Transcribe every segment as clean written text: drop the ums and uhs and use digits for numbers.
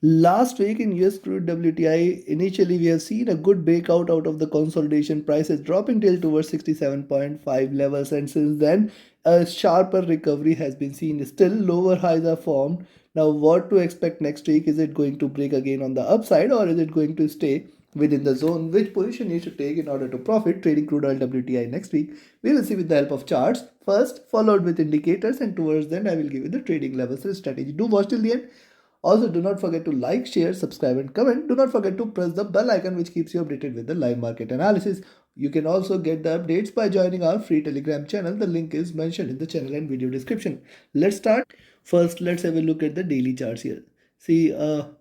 Last week in US crude WTI, initially we have seen a good breakout out of the consolidation, prices dropping till towards 67.5 levels, and since then a sharper recovery has been seen. Still lower highs are formed. Now what to expect next week? Is it going to break again on the upside, or is it going to stay within the zone? Which position you should take in order to profit trading crude oil WTI next week? We will see with the help of charts first, followed with indicators, and towards then I will give you the trading levels and strategy. Do watch till the end. Also, do not forget to like, share, subscribe, and comment. Do not forget to press the bell icon, which keeps you updated with the live market analysis. You can also get the updates by joining our free Telegram channel. The link is mentioned in the channel and video description. Let's start. First, let's have a look at the daily charts here. See,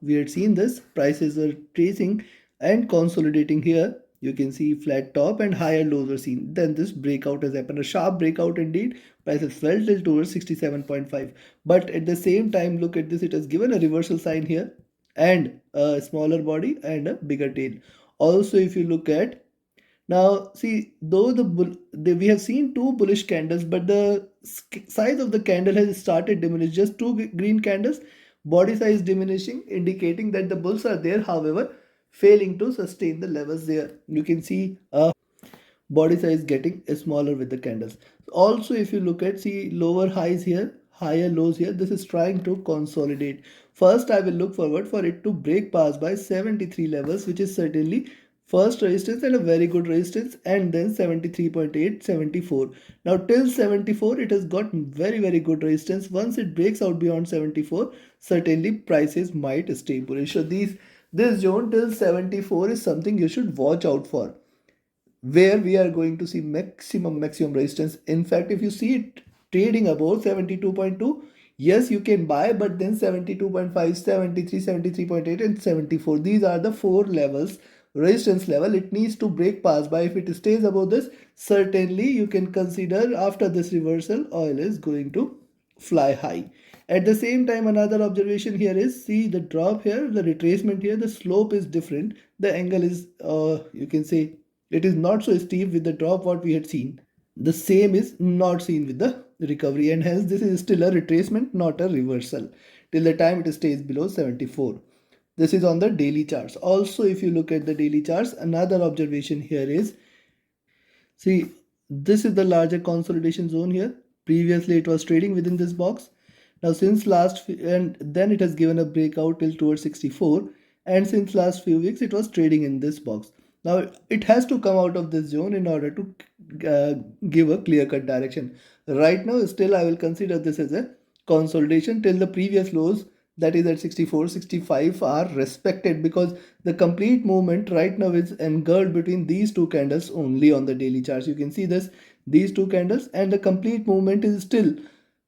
we had seen this. Prices were tracing and consolidating here. You can see flat top and higher lows were seen. Then this breakout has happened, a sharp breakout indeed. Prices fell till towards 67.5. But at the same time, look at this, it has given a reversal sign here and a smaller body and a bigger tail. Also, if you look at now, see, though we have seen two bullish candles, but the size of the candle has started diminish. Just two green candles, body size diminishing, indicating that the bulls are there. However, failing to sustain the levels there. You can see body size getting smaller with the candles. Also, if you look at, see, lower highs here, higher lows here, this is trying to consolidate. First, I will look forward for it to break past by 73 levels, which is certainly first resistance and a very good resistance, and then 73.8, 74. Now till 74 it has got very good resistance. Once it breaks out beyond 74, certainly prices might stay bullish. So this zone till 74 is something you should watch out for, where we are going to see maximum resistance. In fact, if you see it trading above 72.2, yes, you can buy, but then 72.5, 73, 73.8, and 74, these are the four levels, resistance level it needs to break past by. If it stays above this, certainly you can consider after this reversal oil is going to fly high. At the same time, another observation here is, see the drop here, the retracement here, the slope is different, the angle is you can say it is not so steep with the drop what we had seen. The same is not seen with the recovery, and hence this is still a retracement, not a reversal till the time it stays below 74. This is on the daily charts. Also, if you look at the daily charts, another observation here is, see, this is the larger consolidation zone here. Previously it was trading within this box. Now since and then it has given a breakout till towards 64, and since last few weeks it was trading in this box. Now it has to come out of this zone in order to give a clear cut direction. Right now still I will consider this as a consolidation till the previous lows, that is at 64, 65 are respected, because the complete movement right now is engulfed between these two candles only on the daily charts. You can see this, these two candles, and the complete movement is still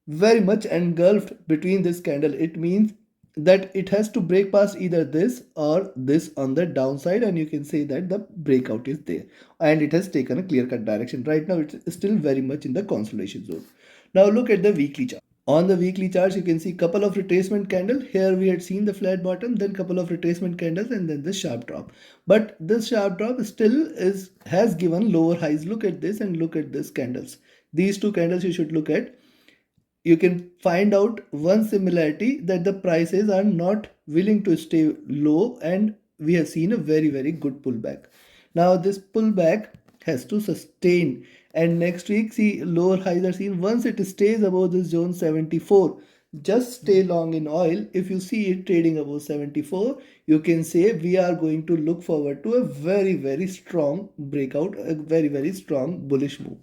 very much engulfed between this candle. It means that it has to break past either this or this on the downside, and you can say that the breakout is there and it has taken a clear cut direction. Right now it's still very much in the consolidation zone. Now look at the weekly chart. On the weekly charts, you can see couple of retracement candle. Here we had seen the flat bottom, then couple of retracement candles, and then the sharp drop. But this sharp drop still has given lower highs. Look at this and look at this candles. These two candles you should look at. You can find out one similarity, that the prices are not willing to stay low, and we have seen a very good pullback. Now this pullback has to sustain, and next week, see, lower highs are seen. Once it stays above this zone 74, just stay long in oil. If you see it trading above 74, you can say we are going to look forward to a very strong breakout, a very strong bullish move.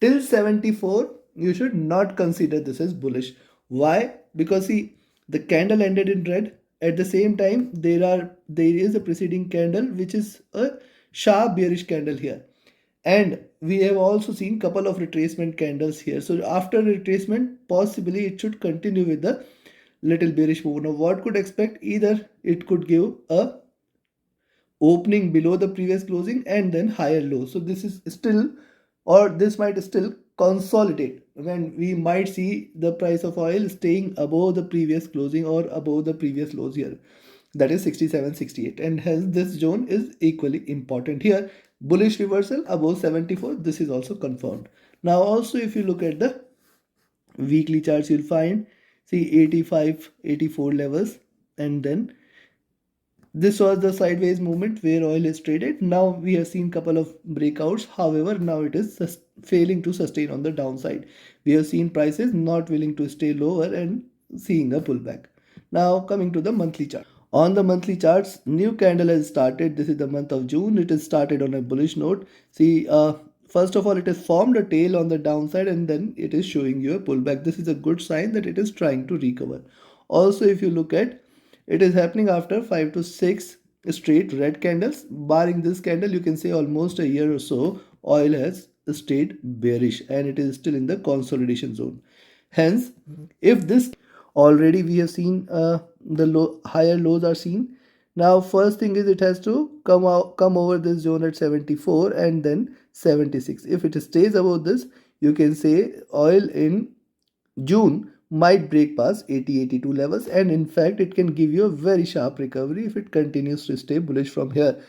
Till 74, you should not consider this as bullish. Why? Because see, the candle ended in red. At the same time, there is a preceding candle which is a sharp bearish candle here, and we have also seen couple of retracement candles here. So after retracement, possibly it should continue with the little bearish move. Now what could expect? Either it could give a opening below the previous closing and then higher low. So this is still, or this might still consolidate, when we might see the price of oil staying above the previous closing or above the previous lows here, that is 67, 68, and hence this zone is equally important here. Bullish reversal above 74, this is also confirmed. Now also, if you look at the weekly charts, you'll find, see, 85, 84 levels, and then This was the sideways movement where oil is traded. Now we have seen couple of breakouts. However, now it is failing to sustain on the downside. We have seen prices not willing to stay lower and seeing a pullback. Now coming to the monthly chart. On the monthly charts, new candle has started. This is the month of June. It is started on a bullish note. See, first of all, it has formed a tail on the downside and then it is showing you a pullback. This is a good sign that it is trying to recover. Also, if you look at, it is happening after 5 to 6 straight red candles. Barring this candle, you can say almost a year or so, oil has stayed bearish and it is still in the consolidation zone. Hence, if this already we have seen the higher lows are seen. Now, first thing is it has to come over this zone at 74 and then 76. If it stays above this, you can say oil in June might break past 80-82 levels, and in fact it can give you a very sharp recovery if it continues to stay bullish from here.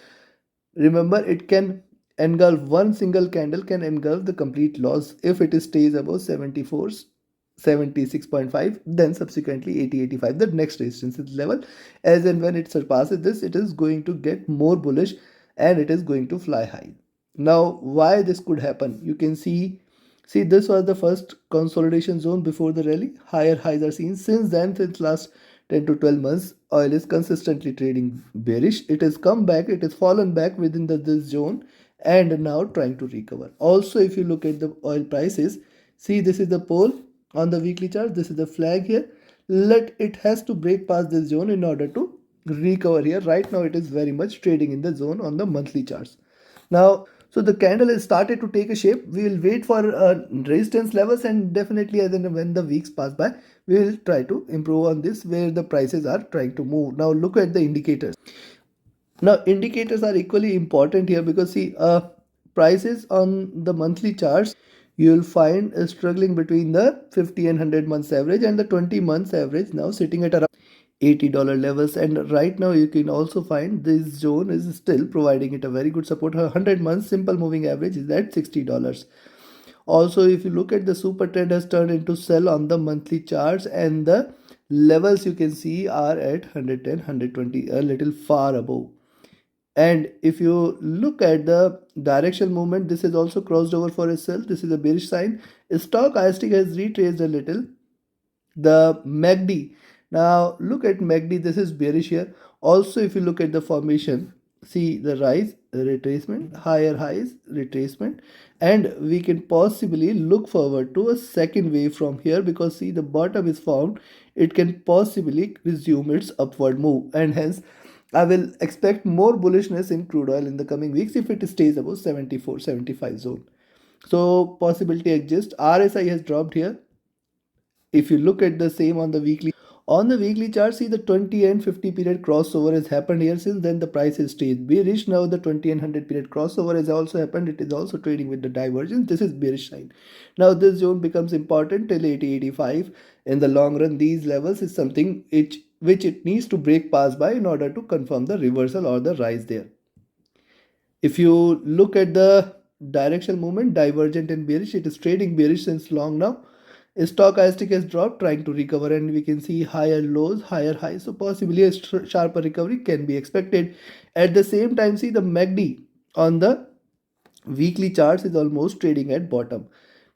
Remember, it can engulf, one single candle can engulf the complete loss if it stays above 74, 76.5, then subsequently 80-85, the next resistance level. As and when it surpasses this, it is going to get more bullish and it is going to fly high. Now, why this could happen? You can see this was the first consolidation zone before the rally. Higher highs are seen. Since then, since last 10 to 12 months, oil is consistently trading bearish. It has come back, it has fallen back within this zone and now trying to recover. Also, if you look at the oil prices, see, this is the pole on the weekly chart, this is the flag here. It has to break past this zone in order to recover here. Right now it is very much trading in the zone on the monthly charts. Now, so the candle has started to take a shape. We will wait for resistance levels, and definitely as and when the weeks pass by, we will try to improve on this where the prices are trying to move. Now look at the indicators. Now indicators are equally important here because see, prices on the monthly charts, you will find struggling between the 50 and 100 months average and the 20 months average, now sitting at around $80 levels. And right now you can also find this zone is still providing it a very good support. 100 months simple moving average is at $60. Also, if you look at the super trend has turned into sell on the monthly charts, and the levels you can see are at 110, 120, a little far above. And if you look at the directional movement, this is also crossed over for a sell. This is a bearish sign. Stochastic has retraced a little. The MACD, now look at MACD, this is bearish here. Also, if you look at the formation, see the rise, retracement, higher highs, retracement, and we can possibly look forward to a second wave from here because see the bottom is formed. It can possibly resume its upward move, and hence I will expect more bullishness in crude oil in the coming weeks if it stays above 74, 75 zone. So possibility exists. RSI has dropped here. If you look at the same on the weekly chart, see the 20 and 50 period crossover has happened here. Since then the price has stayed bearish. Now the 20 and 100 period crossover has also happened. It is also trading with the divergence. This is bearish sign. Now this zone becomes important till 80-85. In the long run, these levels is something which it needs to break past by in order to confirm the reversal or the rise there. If you look at the directional movement, divergent and bearish, it is trading bearish since long now. Stochastic has dropped, trying to recover, and we can see higher lows, higher highs. So possibly a sharper recovery can be expected. At the same time, see the MACD on the weekly charts is almost trading at bottom.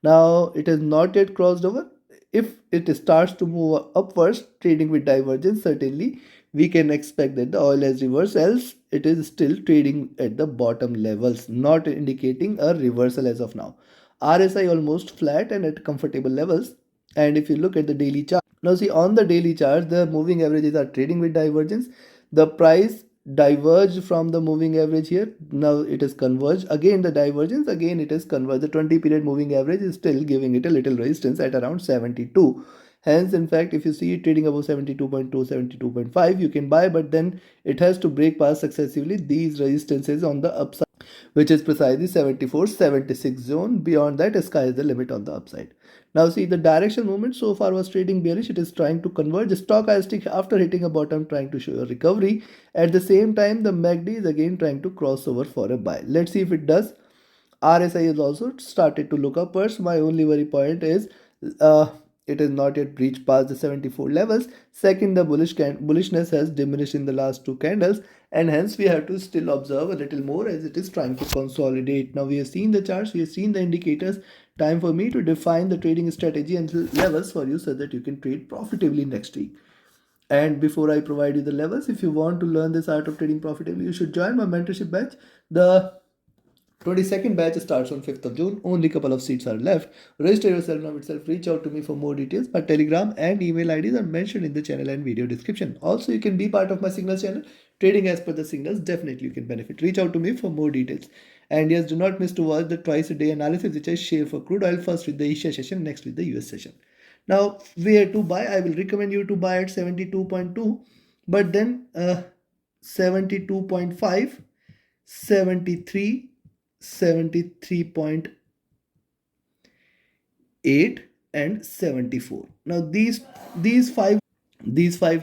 Now it has not yet crossed over. If it starts to move upwards, trading with divergence, certainly we can expect that the oil has reversed, else it is still trading at the bottom levels, not indicating a reversal as of now. RSI almost flat and at comfortable levels. And if you look at the daily chart, now see on the daily chart, the moving averages are trading with divergence. The price diverged from the moving average here. Now it is converged. Again the divergence, again it is converged. The 20 period moving average is still giving it a little resistance at around 72. Hence, in fact, if you see it trading above 72.2, 72.5, you can buy, but then it has to break past successively these resistances on the upside, which is precisely 74, 76 zone. Beyond that, sky is the limit on the upside. Now see the direction movement so far was trading bearish. It is trying to converge. Stochastic after hitting a bottom trying to show a recovery. At the same time, the MACD is again trying to cross over for a buy. Let's see if it does. RSI has also started to look upwards. My only worry point is it has not yet breached past the 74 levels. Second, the bullishness has diminished in the last two candles, and hence we have to still observe a little more as it is trying to consolidate. Now we have seen the charts, we have seen the indicators. Time for me to define the trading strategy and levels for you so that you can trade profitably next week. And before I provide you the levels, if you want to learn this art of trading profitably, you should join my mentorship batch. The 22nd batch starts on 5th of June. Only couple of seats are left. Register yourself now itself. Reach out to me for more details. My Telegram and email IDs are mentioned in the channel and video description. Also, you can be part of my signals channel. Trading as per the signals, definitely you can benefit. Reach out to me for more details. And yes, do not miss to watch the twice a day analysis which I share for crude oil, first with the Asia session, next with the US session. Now, where to buy? I will recommend you to buy at 72.2, but then 72.5, 73, 73.8 and 74. Now these five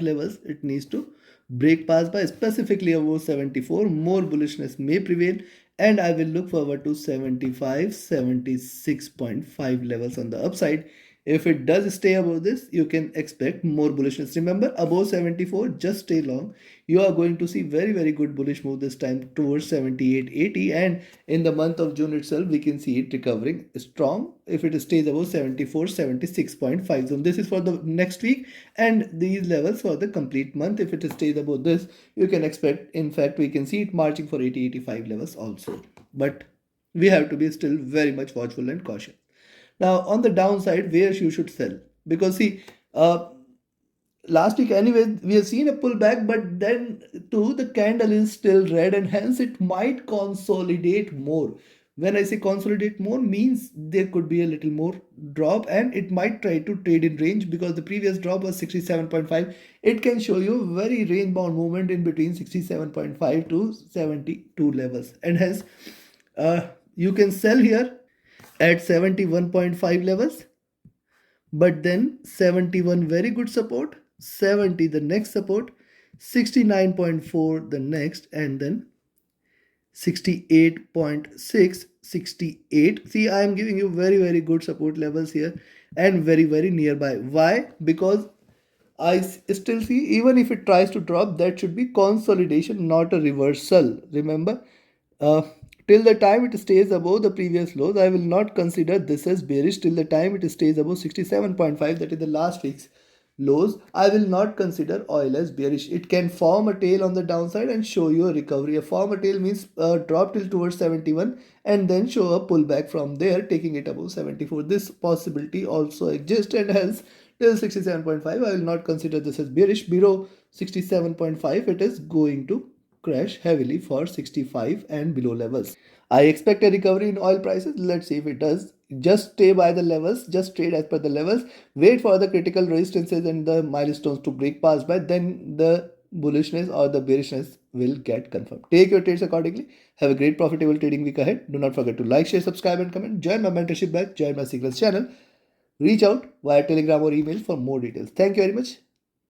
levels it needs to break past by, specifically above 74. More bullishness may prevail, and I will look forward to 75, 76.5 levels on the upside. If it does stay above this, you can expect more bullishness. Remember, above 74, just stay long. You are going to see very, very good bullish move this time towards 78, 80. And in the month of June itself, we can see it recovering strong if it stays above 74, 76.5 zone. This is for the next week, and these levels for the complete month. If it stays above this, you can expect, in fact, we can see it marching for 80, 85 levels also. But we have to be still very much watchful and cautious. Now, on the downside, where you should sell? Because see, last week anyway, we have seen a pullback, but then too, the candle is still red, and hence it might consolidate more. When I say consolidate more, means there could be a little more drop, and it might try to trade in range because the previous drop was 67.5. It can show you very range bound movement in between 67.5 to 72 levels, and hence you can sell here at 71.5 levels, but then 71 very good support, 70 the next support, 69.4 the next, and then 68.6, 68. See, I am giving you very, very good support levels here and very, very nearby. Why? Because I still see, even if it tries to drop, that should be consolidation, not a reversal. Remember, uh, till the time it stays above the previous lows, I will not consider this as bearish. Till the time it stays above 67.5, that is the last week's lows, I will not consider oil as bearish. It can form a tail on the downside and show you a recovery. A form a tail means drop till towards 71 and then show a pullback from there, taking it above 74. This possibility also exists, and hence till 67.5, I will not consider this as bearish. Below 67.5, it is going to crash heavily for 65 and below levels. I expect a recovery in oil prices. Let's see if it does. Just stay by the levels, just trade as per the levels, wait for the critical resistances and the milestones to break past by, then the bullishness or the bearishness will get confirmed. Take your trades accordingly. Have a great profitable trading week ahead. Do not forget to like, share, subscribe and comment. Join my mentorship batch, join my signals channel. Reach out via Telegram or email for more details. Thank you very much.